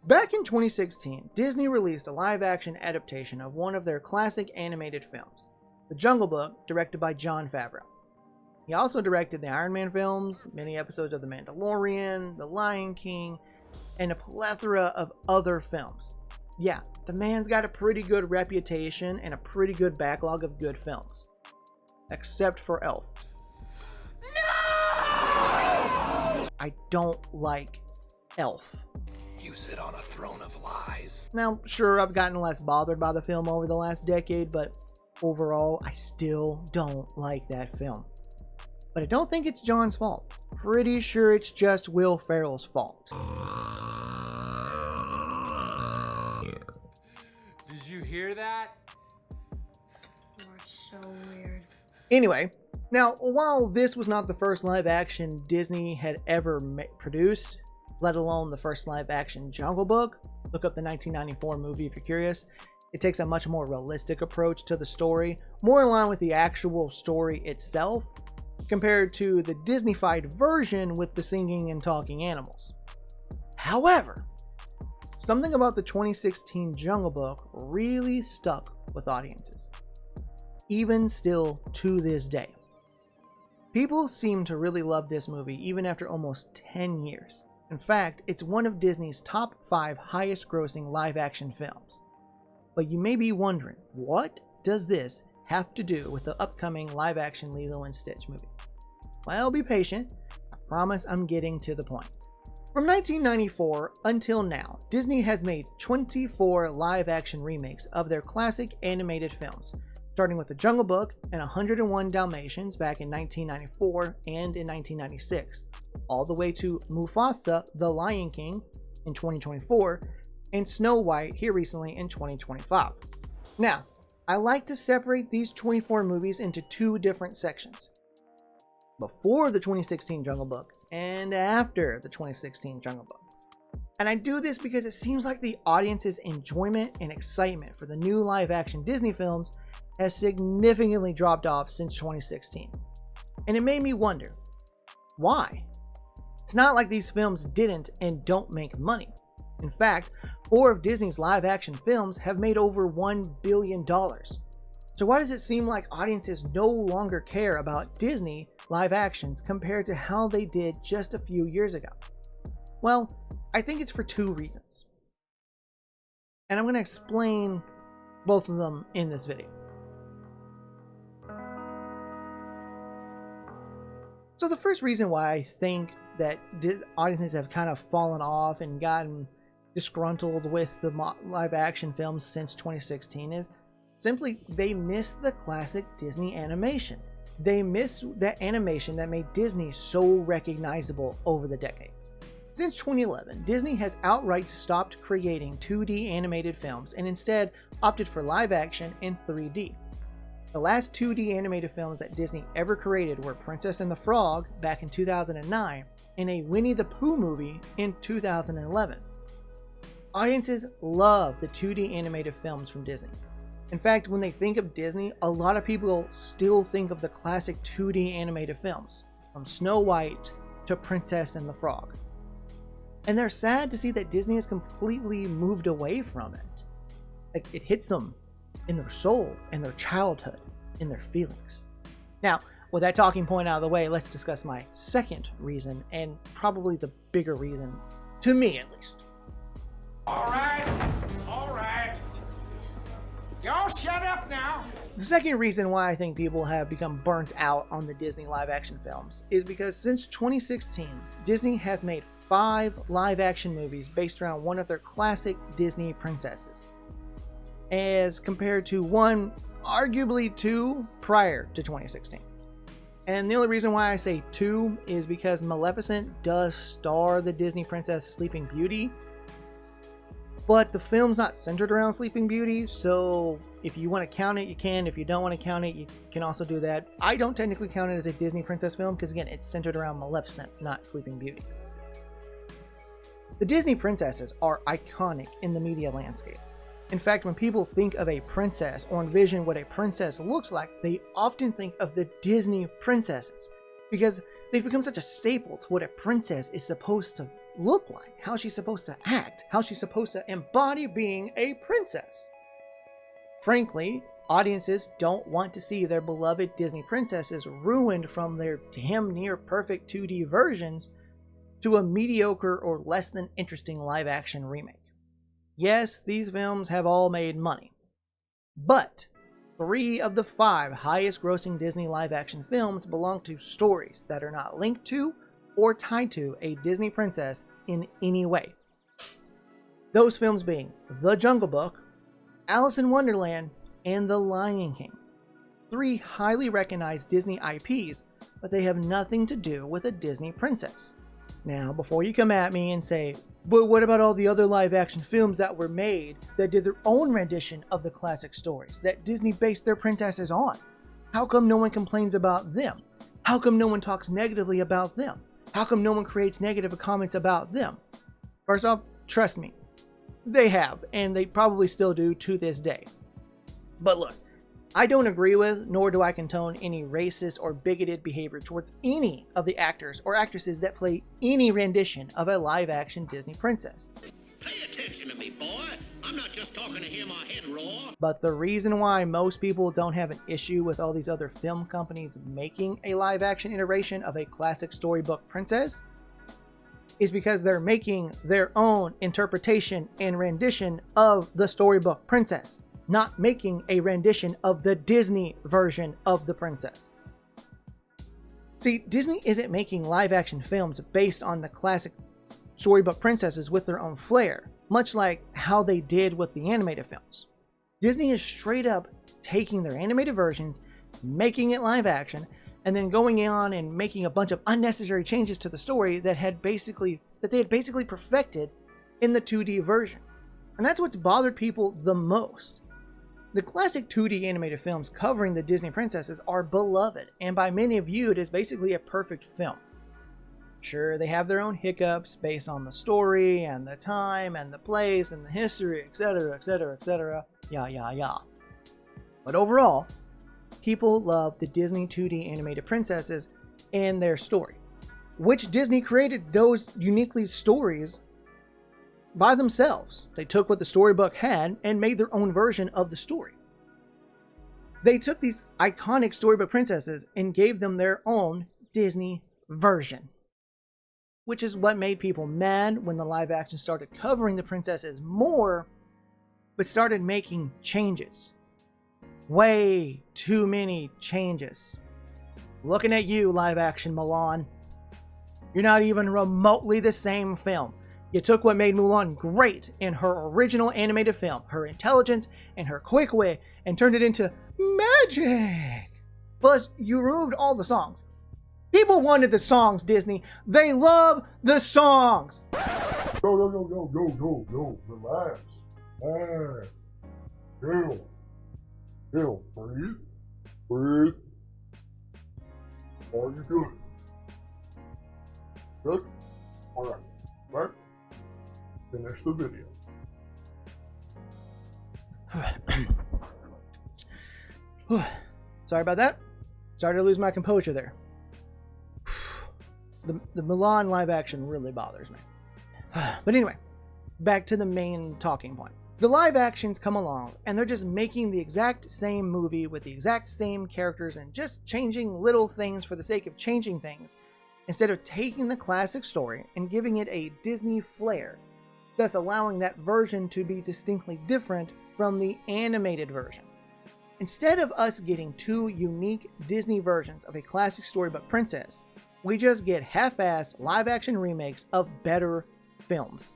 Back in 2016, Disney released a live-action adaptation of one of their classic animated films, The Jungle Book, directed by Jon Favreau. He also directed the Iron Man films, many episodes of The Mandalorian, The Lion King, and a plethora of other films. Yeah, the man's got a pretty good reputation and a pretty good backlog of good films. Except for Elf. No! I don't like Elf. You sit on a throne of lies. Now, sure, I've gotten less bothered by the film over the last decade, but overall, I still don't like that film. But I don't think it's John's fault. Pretty sure it's just Will Ferrell's fault. Did you hear that? You are so weird. Anyway, now, while this was not the first live-action Disney had ever produced, let alone the first live-action Jungle Book, look up the 1994 movie if you're curious. It takes a much more realistic approach to the story, more in line with the actual story itself, compared to the Disney-fied version with the singing and talking animals. However, something about the 2016 Jungle Book really stuck with audiences, even still to this day. People seem to really love this movie even after almost 10 years. In fact, it's one of Disney's top 5 highest grossing live-action films. But you may be wondering, what does this have to do with the upcoming live-action Lilo and Stitch movie? Well, be patient. I promise I'm getting to the point. From 1994 until now, Disney has made 24 live-action remakes of their classic animated films, starting with The Jungle Book and 101 Dalmatians back in 1994 and in 1996, all the way to Mufasa, The Lion King in 2024, and Snow White here recently in 2025. Now, I like to separate these 24 movies into 2 different sections. Before the 2016 Jungle Book and after the 2016 Jungle Book. And I do this because it seems like the audience's enjoyment and excitement for the new live-action Disney films has significantly dropped off since 2016. And it made me wonder, why? It's not like these films didn't and don't make money. In fact, 4 of Disney's live-action films have made over $1 billion. So why does it seem like audiences no longer care about Disney live actions compared to how they did just a few years ago? Well, I think it's for 2 reasons. And I'm going to explain both of them in this video. So the first reason why I think that audiences have kind of fallen off and gotten disgruntled with the live action films since 2016 is simply they miss the classic Disney animation. They miss that animation that made Disney so recognizable over the decades. Since 2011, Disney has outright stopped creating 2D animated films and instead opted for live action and 3D. The last 2D animated films that Disney ever created were Princess and the Frog back in 2009 and a Winnie the Pooh movie in 2011. Audiences love the 2D animated films from Disney. In fact, when they think of Disney, a lot of people still think of the classic 2D animated films, from Snow White to Princess and the Frog. And they're sad to see that Disney has completely moved away from it. Like, it hits them in their soul, in their childhood, in their feelings. Now, with that talking point out of the way, let's discuss my second reason, and probably the bigger reason, to me at least. All right. Y'all shut up now. The second reason why I think people have become burnt out on the Disney live action films is because since 2016, Disney has made 5 live action movies based around one of their classic Disney princesses, as compared to one, arguably 2, prior to 2016. And the only reason why I say 2 is because Maleficent does star the Disney princess Sleeping Beauty, but the film's not centered around Sleeping Beauty, so if you want to count it, you can. If you don't want to count it, you can also do that. I don't technically count it as a Disney princess film because, again, it's centered around Maleficent, not Sleeping Beauty. The Disney princesses are iconic in the media landscape. In fact, when people think of a princess or envision what a princess looks like, they often think of the Disney princesses because they've become such a staple to what a princess is supposed to look like, how she's supposed to act, how she's supposed to embody being a princess. Frankly, audiences don't want to see their beloved Disney princesses ruined from their damn near perfect 2D versions to a mediocre or less than interesting live-action remake. Yes, these films have all made money, but 3 of the 5 highest-grossing Disney live-action films belong to stories that are not linked to or tied to a Disney princess in any way. Those films being The Jungle Book, Alice in Wonderland, and The Lion King. 3 highly recognized Disney IPs, but they have nothing to do with a Disney princess. Now, before you come at me and say, but what about all the other live-action films that were made that did their own rendition of the classic stories that Disney based their princesses on? How come no one complains about them? How come no one talks negatively about them? How come no one creates negative comments about them? First off, trust me, they have, and they probably still do to this day. But look, I don't agree with, nor do I condone any racist or bigoted behavior towards any of the actors or actresses that play any rendition of a live-action Disney princess. Pay attention to me, boy. I'm not just talking to hear my head roar. But the reason why most people don't have an issue with all these other film companies making a live-action iteration of a classic storybook princess is because they're making their own interpretation and rendition of the storybook princess, not making a rendition of the Disney version of the princess. See, Disney isn't making live-action films based on the classic storybook princesses with their own flair, much like how they did with the animated films. Disney is straight up taking their animated versions, making it live action, and then going on and making a bunch of unnecessary changes to the story that they had basically perfected in the 2D version. And that's what's bothered people the most. The classic 2D animated films covering the Disney princesses are beloved, and by many viewed as basically a perfect film. Sure, they have their own hiccups based on the story, and the time, and the place, and the history, etc, etc, etc, yeah. But overall, people love the Disney 2D animated princesses and their story, which Disney created those uniquely stories by themselves. They took what the storybook had and made their own version of the story. They took these iconic storybook princesses and gave them their own Disney version, which is what made people mad when the live action started covering the princesses more, but started making changes. Way too many changes. Looking at you, live action Mulan. You're not even remotely the same film. You took what made Mulan great in her original animated film, her intelligence and her quick wit, and turned it into magic. Plus, you removed all the songs. People wanted the songs, Disney. They love the songs. Yo, relax. Relax. Chill. Breathe. Are you good? Good? Alright. Right? Finish the video. Sorry about that. Started to lose my composure there. The Mulan live action really bothers me. But anyway, back to the main talking point. The live actions come along and they're just making the exact same movie with the exact same characters and just changing little things for the sake of changing things, instead of taking the classic story and giving it a Disney flair, thus allowing that version to be distinctly different from the animated version. Instead of us getting 2 unique Disney versions of a classic storybook princess, we just get half-assed live-action remakes of better films.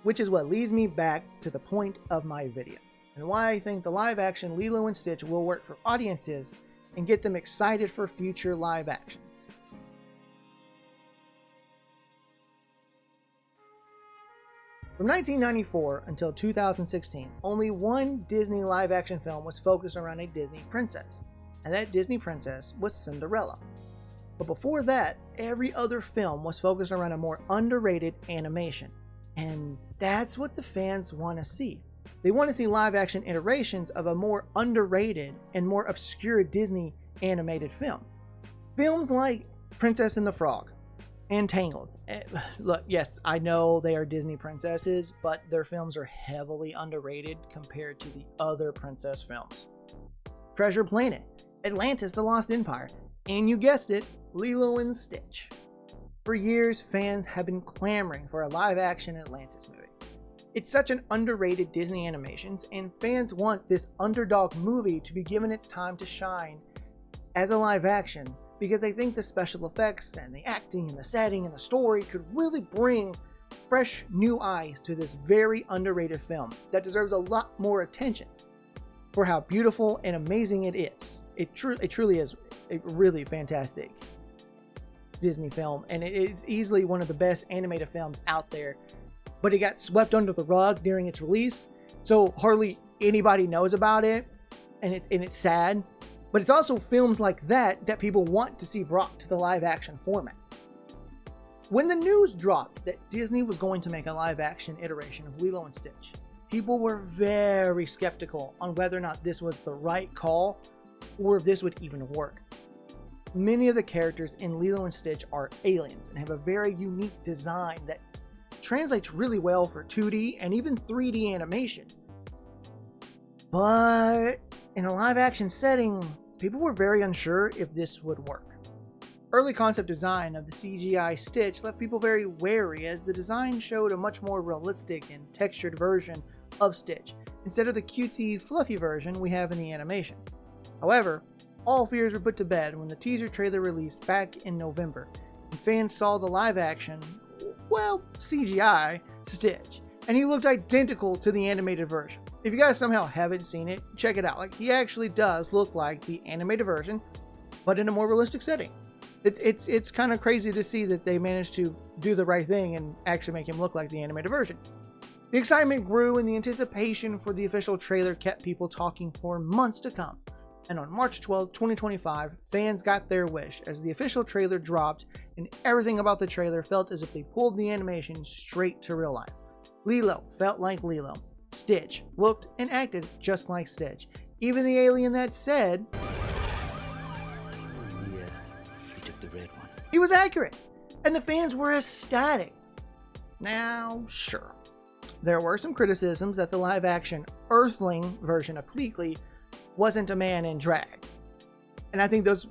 Which is what leads me back to the point of my video, and why I think the live-action Lilo and Stitch will work for audiences and get them excited for future live actions. From 1994 until 2016, only one Disney live-action film was focused around a Disney princess, and that Disney princess was Cinderella. But before that, every other film was focused around a more underrated animation. And that's what the fans want to see. They want to see live-action iterations of a more underrated and more obscure Disney animated film. Films like Princess and the Frog, and Tangled. Look, yes, I know they are Disney princesses, but their films are heavily underrated compared to the other princess films. Treasure Planet, Atlantis: The Lost Empire, and you guessed it, Lilo and Stitch. For years, fans have been clamoring for a live-action Atlantis movie. It's such an underrated Disney animations, and fans want this underdog movie to be given its time to shine as a live-action, because they think the special effects and the acting and the setting and the story could really bring fresh new eyes to this very underrated film that deserves a lot more attention for how beautiful and amazing it is. It truly is a really fantastic Disney film, and it's easily one of the best animated films out there, but it got swept under the rug during its release, so hardly anybody knows about it, and it's sad. But it's also films like that people want to see brought to the live-action format. When the news dropped that Disney was going to make a live-action iteration of Lilo and Stitch, people were very skeptical on whether or not this was the right call or if this would even work. Many of the characters in Lilo and Stitch are aliens and have a very unique design that translates really well for 2D and even 3D animation. But in a live-action setting, people were very unsure if this would work. Early concept design of the CGI Stitch left people very wary, as the design showed a much more realistic and textured version of Stitch, instead of the cutesy, fluffy version we have in the animation. However, all fears were put to bed when the teaser trailer released back in November, and fans saw the live-action, well, CGI, Stitch, and he looked identical to the animated version. If you guys somehow haven't seen it, check it out. Like, he actually does look like the animated version, but in a more realistic setting. It's kind of crazy to see that they managed to do the right thing and actually make him look like the animated version. The excitement grew, and the anticipation for the official trailer kept people talking for months to come. And on March 12, 2025, fans got their wish as the official trailer dropped, and everything about the trailer felt as if they pulled the animation straight to real life. Lilo felt like Lilo. Stitch looked and acted just like Stitch. Even the alien that said, "Yeah, he took the red one." He was accurate, and the fans were ecstatic. Now, sure, there were some criticisms that the live-action Earthling version of Pleakley wasn't a man in drag. And I think those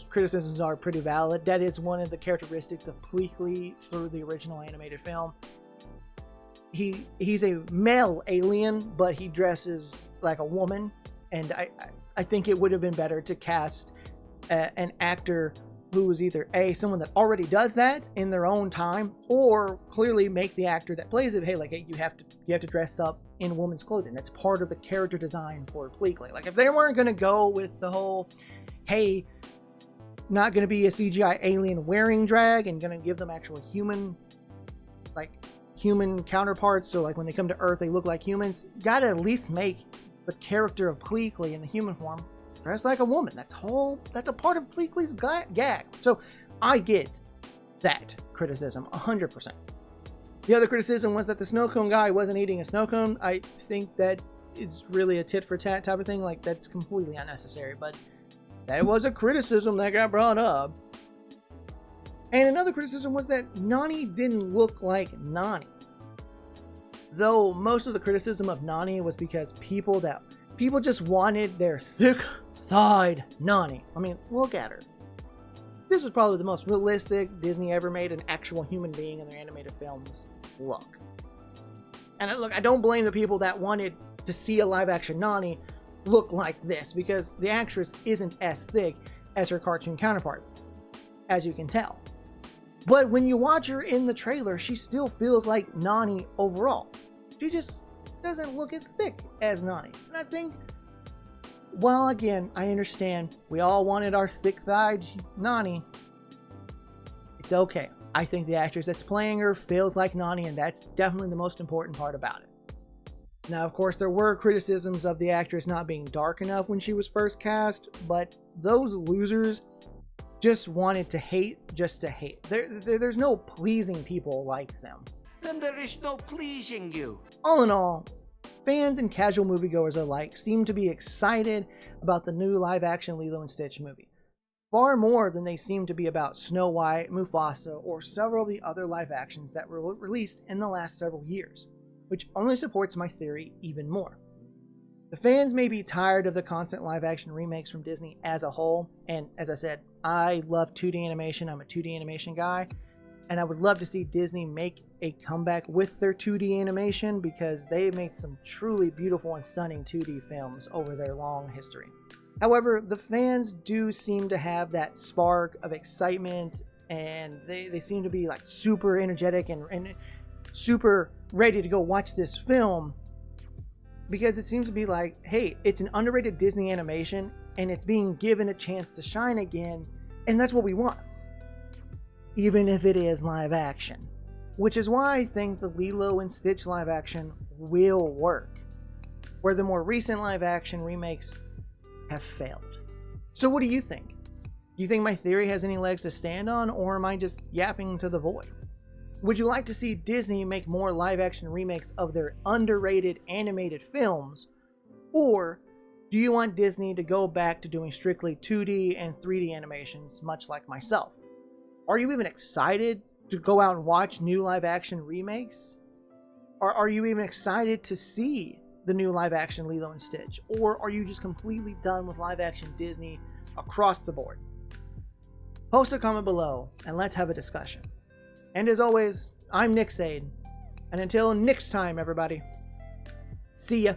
criticisms are pretty valid. That is one of the characteristics of Pleakley through the original animated film. He's a male alien, but he dresses like a woman, and I think it would have been better to cast an actor who was either someone that already does that in their own time, or clearly make the actor that plays it, you have to dress up in woman's clothing. That's part of the character design for Pleakley. Like, if they weren't going to go with the whole, hey, not going to be a CGI alien wearing drag and going to give them actual human counterparts, so like when they come to Earth they look like humans, gotta at least make the character of Pleakley in the human form dressed like a woman. That's a part of Pleakley's gag. So I get that criticism 100%. The other criticism was that the snow cone guy wasn't eating a snow cone. I think that is really a tit for tat type of thing. Like, that's completely unnecessary, but that was a criticism that got brought up. And another criticism was that Nani didn't look like Nani. Though most of the criticism of Nani was because people just wanted their thick-thighed Nani. I mean, look at her. This was probably the most realistic Disney ever made an actual human being in their animated films look. And I don't blame the people that wanted to see a live-action Nani look like this, because the actress isn't as thick as her cartoon counterpart, as you can tell. But when you watch her in the trailer, she still feels like Nani overall. She just doesn't look as thick as Nani. And I think, while again, I understand we all wanted our thick-thighed Nani, it's okay. I think the actress that's playing her feels like Nani, and that's definitely the most important part about it. Now, of course, there were criticisms of the actress not being dark enough when she was first cast, but those losers just wanted to hate just to hate. There's no pleasing people like them. Then there is no pleasing you. All in all, fans and casual moviegoers alike seem to be excited about the new live-action Lilo and Stitch movie. far more than they seem to be about Snow White, Mufasa, or several of the other live actions that were released in the last several years, which only supports my theory even more. The fans may be tired of the constant live action remakes from Disney as a whole, and as I said, I love 2D animation, I'm a 2D animation guy, and I would love to see Disney make a comeback with their 2D animation because they made some truly beautiful and stunning 2D films over their long history. However, the fans do seem to have that spark of excitement, and they seem to be like super energetic and super ready to go watch this film because it seems to be like, hey, it's an underrated Disney animation and it's being given a chance to shine again, and that's what we want, even if it is live action. Which is why I think the Lilo and Stitch live action will work, where the more recent live action remakes have failed. So what do you think? Do you think my theory has any legs to stand on, or am I just yapping to the void? Would you like to see Disney make more live action remakes of their underrated animated films, or do you want Disney to go back to doing strictly 2D and 3D animations, much like myself? Are you even excited to go out and watch new live action remakes? Or are you even excited to see the new live action Lilo and Stitch? Or are you just completely done with live action Disney across the board? Post a comment below and let's have a discussion. And as always, I'm Nick Sade. And until next time, everybody, see ya.